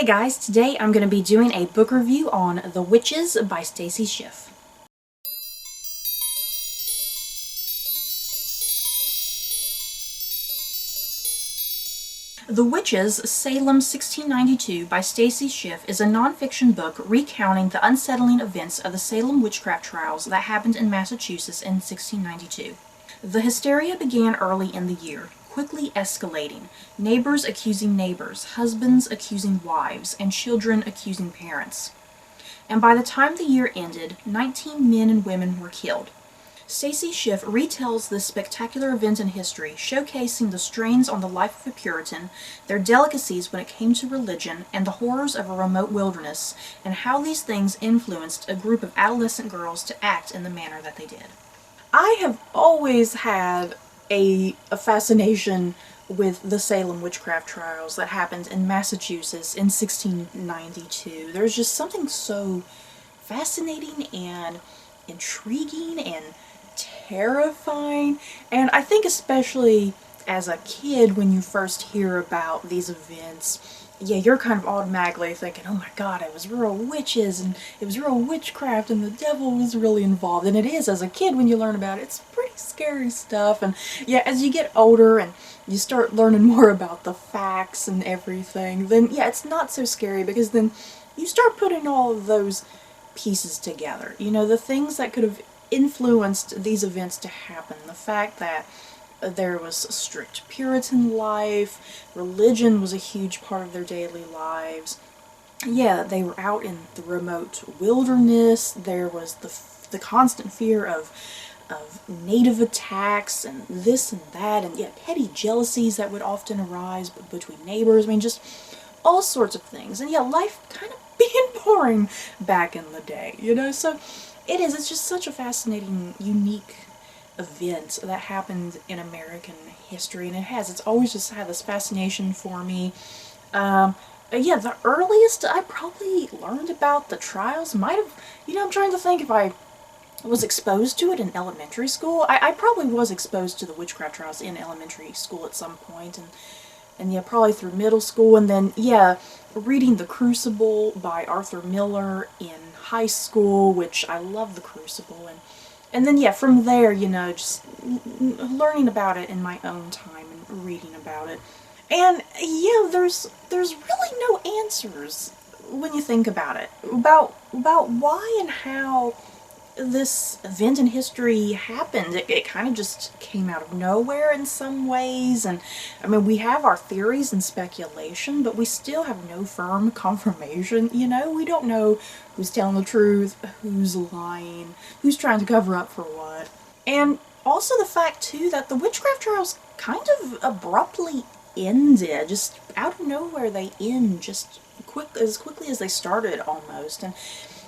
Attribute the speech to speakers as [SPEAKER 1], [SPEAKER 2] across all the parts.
[SPEAKER 1] Hey guys, today I'm going to be doing a book review on The Witches by Stacy Schiff. The Witches, Salem 1692 by Stacy Schiff is a nonfiction book recounting the unsettling events of the Salem witchcraft trials that happened in Massachusetts in 1692. The hysteria began early in the year, quickly escalating, neighbors accusing neighbors, husbands accusing wives, and children accusing parents. And by the time the year ended, 19 men and women were killed. Stacy Schiff retells this spectacular event in history, showcasing the strains on the life of a Puritan, their delicacies when it came to religion, and the horrors of a remote wilderness, and how these things influenced a group of adolescent girls to act in the manner that they did. I have always had a fascination with the Salem witchcraft trials that happened in Massachusetts in 1692. There's just something so fascinating and intriguing and terrifying, and I think especially as a kid when you first hear about these events, yeah, you're kind of automatically thinking, oh my god, it was real witches and it was real witchcraft and the devil was really involved. And it is, as a kid, when you learn about it, it's pretty scary stuff. And yeah, as you get older and you start learning more about the facts and everything, then yeah, it's not so scary, because then you start putting all of those pieces together. You know, the things that could have influenced these events to happen. The fact that there was strict Puritan life, religion was a huge part of their daily lives. Yeah, they were out in the remote wilderness. There was the constant fear of native attacks and this and that, and yeah, petty jealousies that would often arise between neighbors. I mean, just all sorts of things. And yeah, life kind of being boring back in the day, you know? So it's just such a fascinating, unique event that happened in American history, and it's always just had this fascination for me. Yeah, the earliest I probably learned about the trials might have, you know, I'm trying to think if I was exposed to it in elementary school. I probably was exposed to the witchcraft trials in elementary school at some point, and yeah, probably through middle school, and then yeah, reading The Crucible by Arthur Miller in high school, which I love The Crucible, and then yeah, from there, you know, just learning about it in my own time and reading about it. And yeah, there's really no answers when you think about it, about why and how this event in history happened. It kind of just came out of nowhere in some ways, and I mean, we have our theories and speculation, but we still have no firm confirmation, you know? We don't know who's telling the truth, who's lying, who's trying to cover up for what. And also the fact, too, that the witchcraft trials kind of abruptly ended, just out of nowhere. They end just as quickly as they started, almost. And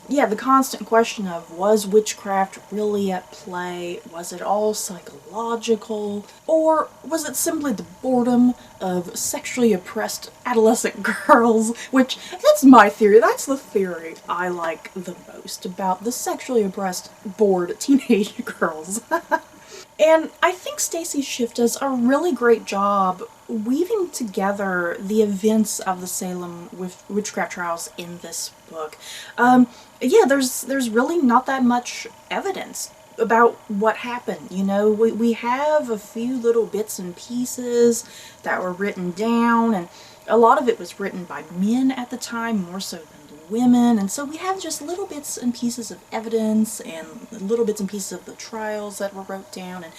[SPEAKER 1] yeah, the constant question of, was witchcraft really at play? Was it all psychological? Or was it simply the boredom of sexually oppressed adolescent girls? Which, that's my theory. That's the theory I like the most about the sexually oppressed, bored teenage girls. And I think Stacy Schiff does a really great job weaving together the events of the Salem witchcraft trials in this book. Yeah, there's really not that much evidence about what happened, you know? We have a few little bits and pieces that were written down, and a lot of it was written by men at the time, more so than women, and so we have just little bits and pieces of evidence and little bits and pieces of the trials that were wrote down. And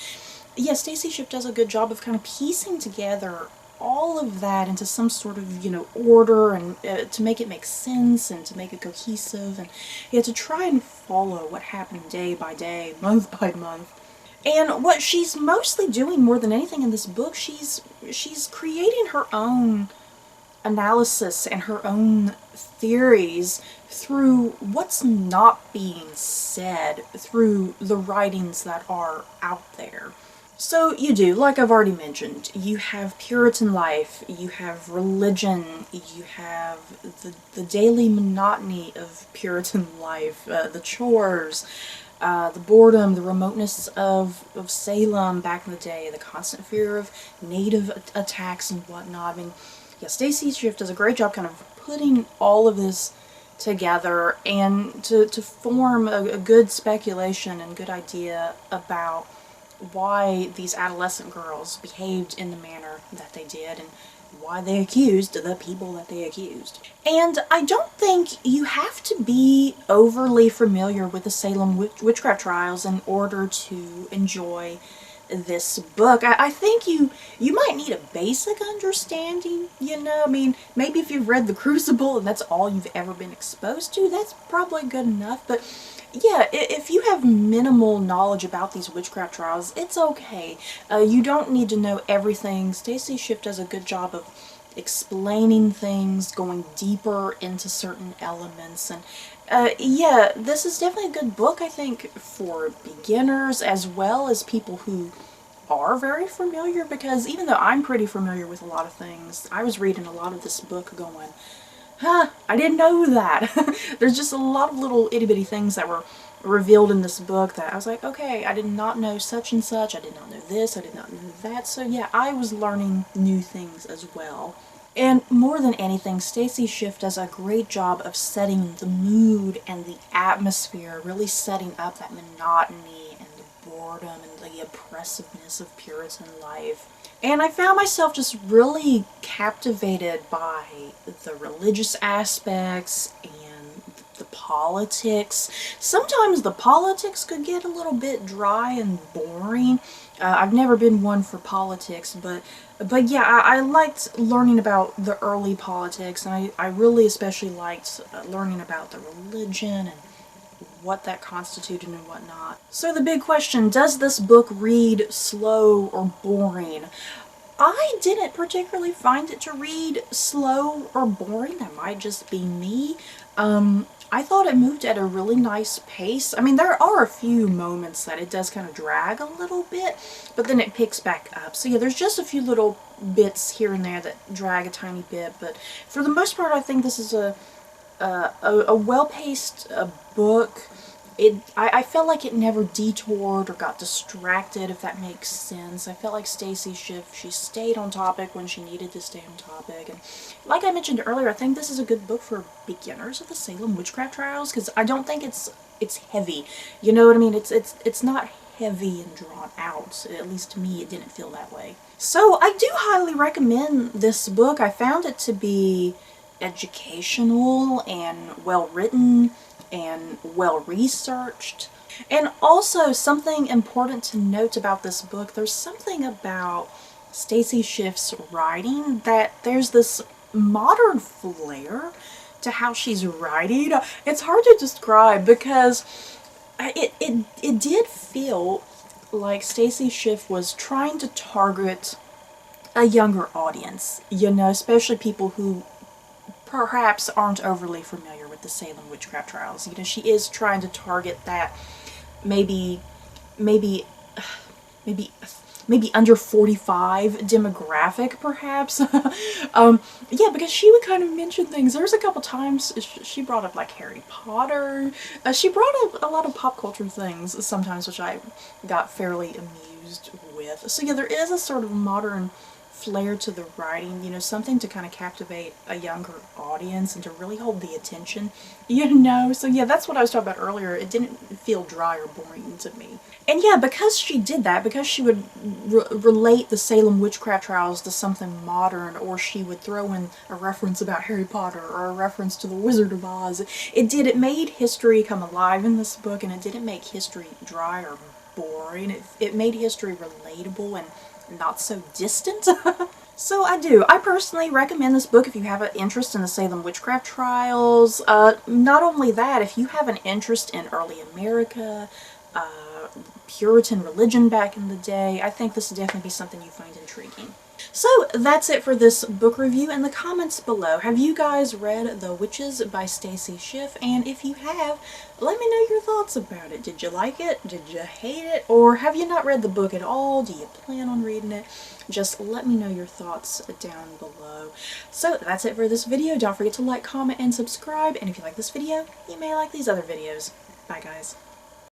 [SPEAKER 1] yeah, Stacy Schiff does a good job of kind of piecing together all of that into some sort of, you know, order, and to make it make sense and to make it cohesive, and yeah, to try and follow what happened day by day, month by month. And what she's mostly doing more than anything in this book, she's creating her own analysis and her own theories through what's not being said, through the writings that are out there. So you do, like I've already mentioned, you have Puritan life, you have religion, you have the daily monotony of Puritan life, the chores, the boredom, the remoteness of Salem back in the day, the constant fear of native attacks and whatnot. I mean, yeah, Stacy Schiff does a great job kind of putting all of this together and to form a good speculation and good idea about why these adolescent girls behaved in the manner that they did and why they accused the people that they accused. And I don't think you have to be overly familiar with the Salem witchcraft trials in order to enjoy this book. I think you might need a basic understanding, you know. I mean, maybe if you've read The Crucible and that's all you've ever been exposed to, that's probably good enough. But yeah, if you have minimal knowledge about these witchcraft trials, it's okay. You don't need to know everything. Stacy Schiff does a good job of explaining things, going deeper into certain elements, and yeah, this is definitely a good book, I think, for beginners as well as people who are very familiar, because even though I'm pretty familiar with a lot of things, I was reading a lot of this book going, huh, I didn't know that. There's just a lot of little itty-bitty things that were revealed in this book that I was like, okay, I did not know such and such, I did not know this, I did not know that. So yeah, I was learning new things as well. And more than anything, Stacy Schiff does a great job of setting the mood and the atmosphere, really setting up that monotony and the boredom and the oppressiveness of Puritan life. And I found myself just really captivated by the religious aspects and the politics. Sometimes the politics could get a little bit dry and boring. I've never been one for politics, but yeah, I liked learning about the early politics, and I really especially liked learning about the religion and what that constituted and whatnot. So the big question, does this book read slow or boring? I didn't particularly find it to read slow or boring. That might just be me. I thought it moved at a really nice pace. I mean, there are a few moments that it does kind of drag a little bit, but then it picks back up. So yeah, there's just a few little bits here and there that drag a tiny bit, but for the most part, I think this is a well-paced book. I felt like it never detoured or got distracted, if that makes sense. I felt like Stacy Schiff, she stayed on topic when she needed to stay on topic. And like I mentioned earlier, I think this is a good book for beginners of the Salem witchcraft trials, because I don't think it's heavy. You know what I mean? It's not heavy and drawn out. At least to me, it didn't feel that way. So I do highly recommend this book. I found it to be educational and well written and well researched. And also, something important to note about this book, there's something about Stacy Schiff's writing that there's this modern flair to how she's writing. It's hard to describe because it did feel like Stacy Schiff was trying to target a younger audience, you know, especially people who perhaps aren't overly familiar with the Salem witchcraft trials. You know, she is trying to target that maybe under 45 demographic, perhaps. Yeah, because she would kind of mention things. There's a couple times she brought up like Harry Potter. She brought up a lot of pop culture things sometimes, which I got fairly amused with. So yeah, there is a sort of modern flair to the writing, you know, something to kind of captivate a younger audience and to really hold the attention, you know. So yeah, that's what I was talking about earlier. It didn't feel dry or boring to me. And yeah, because she did that, because she would relate the Salem witchcraft trials to something modern, or she would throw in a reference about Harry Potter or a reference to the Wizard of Oz, it made history come alive in this book, and it didn't make history dry or boring. It made history relatable and not so distant. So I personally recommend this book if you have an interest in the Salem witchcraft trials. Not only that, if you have an interest in early America, Puritan religion back in the day, I think this would definitely be something you find intriguing. So that's it for this book review. In the comments below, have you guys read The Witches by Stacy Schiff? And if you have, let me know your thoughts about it. Did you like it? Did you hate it? Or have you not read the book at all? Do you plan on reading it? Just let me know your thoughts down below. So that's it for this video. Don't forget to like, comment, and subscribe. And if you like this video, you may like these other videos. Bye guys.